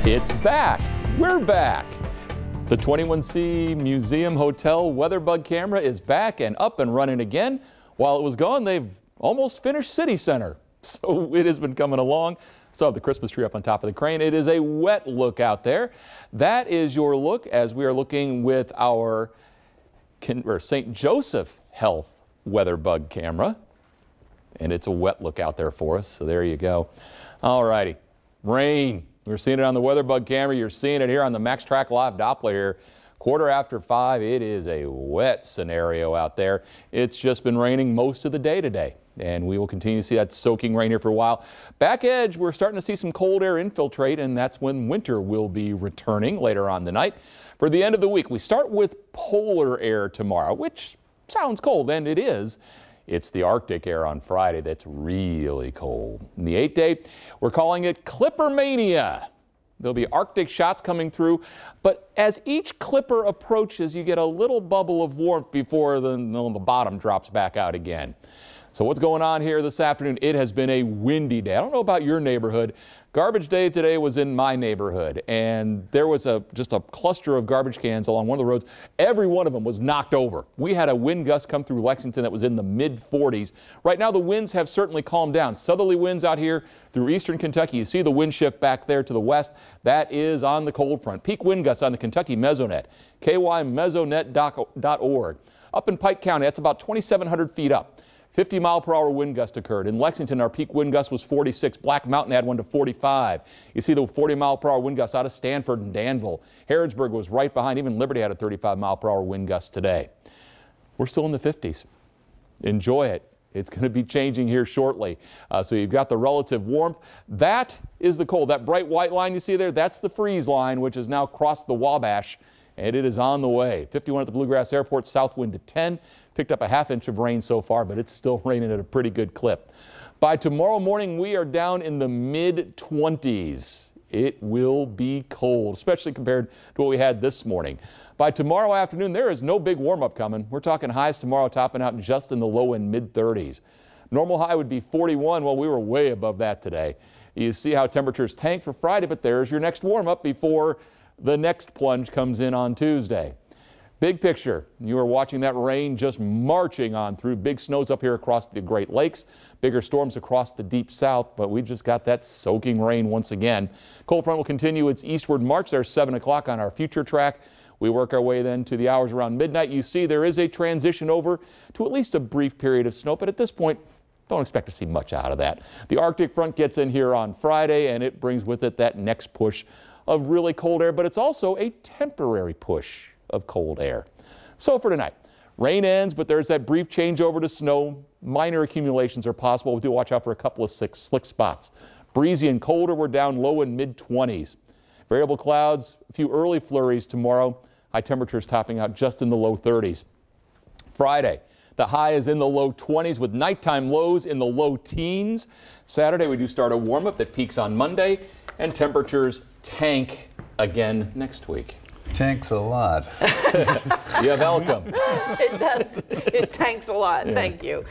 It's back. We're back. The 21C Museum Hotel WeatherBug camera is back and up and running again. While it was gone, they've almost finished City Center. So it has been coming along. Still have the Christmas tree up on top of the crane. It is a wet look out there. That is your look as we are looking with our St. Joseph Health WeatherBug camera. And it's a wet look out there for us. So there you go. All righty. Rain. We're seeing it on the WeatherBug camera. You're seeing it here on the MaxTrack Live Doppler here. 5:15. It is a wet scenario out there. It's just been raining most of the day today, and we will continue to see that soaking rain here for a while. Back edge, we're starting to see some cold air infiltrate, and that's when winter will be returning later on the night. For the end of the week, we start with polar air tomorrow, which sounds cold, and it is. It's the Arctic air on Friday that's really cold. In the 8-day, we're calling it Clipper Mania. There'll be Arctic shots coming through, but as each clipper approaches, you get a little bubble of warmth before the bottom drops back out again. So what's going on here this afternoon? It has been a windy day. I don't know about your neighborhood. Garbage day today was in my neighborhood, and there was just a cluster of garbage cans along one of the roads. Every one of them was knocked over. We had a wind gust come through Lexington that was in the mid-40s. Right now the winds have certainly calmed down. Southerly winds out here through eastern Kentucky. You see the wind shift back there to the west. That is on the cold front. Peak wind gusts on the Kentucky Mesonet, kymesonet.org. Up in Pike County, that's about 2,700 feet up. 50-mile-per-hour wind gust occurred. In Lexington, our peak wind gust was 46. Black Mountain had one to 45. You see the 40-mile-per-hour wind gust out of Stanford and Danville. Harrodsburg was right behind. Even Liberty had a 35-mile-per-hour wind gust today. We're still in the 50s. Enjoy it. It's going to be changing here shortly. So you've got the relative warmth. That is the cold. That bright white line you see there, that's the freeze line, which has now crossed the Wabash, and it is on the way. 51 at the Bluegrass Airport, south wind to 10. Picked up a ½ inch of rain so far, but it's still raining at a pretty good clip. By tomorrow morning, we are down in the mid-20s. It will be cold, especially compared to what we had this morning. By tomorrow afternoon, there is no big warm-up coming. We're talking highs tomorrow topping out just in the low and mid-30s. Normal high would be 41. Well, we were way above that today. You see how temperatures tank for Friday, but there's your next warm-up before the next plunge comes in on Tuesday. Big picture, you are watching that rain just marching on through. Big snows up here across the Great Lakes, bigger storms across the deep south, but we just got that soaking rain once again. Cold front will continue its eastward march. There's 7 o'clock on our future track. We work our way then to the hours around midnight. You see there is a transition over to at least a brief period of snow, but at this point, don't expect to see much out of that. The Arctic front gets in here on Friday, and it brings with it that next push of really cold air, but it's also a temporary push of cold air. So for tonight, rain ends, but there's that brief changeover to snow. Minor accumulations are possible. We do watch out for a couple of slick spots. Breezy and colder, we're down low and mid-20s. Variable clouds, a few early flurries tomorrow. High temperatures topping out just in the low 30s. Friday, the high is in the low 20s with nighttime lows in the low teens. Saturday, we do start a warm-up that peaks on Monday, and temperatures tank again next week. Tanks a lot. You're welcome. It does. It tanks a lot. Thank you.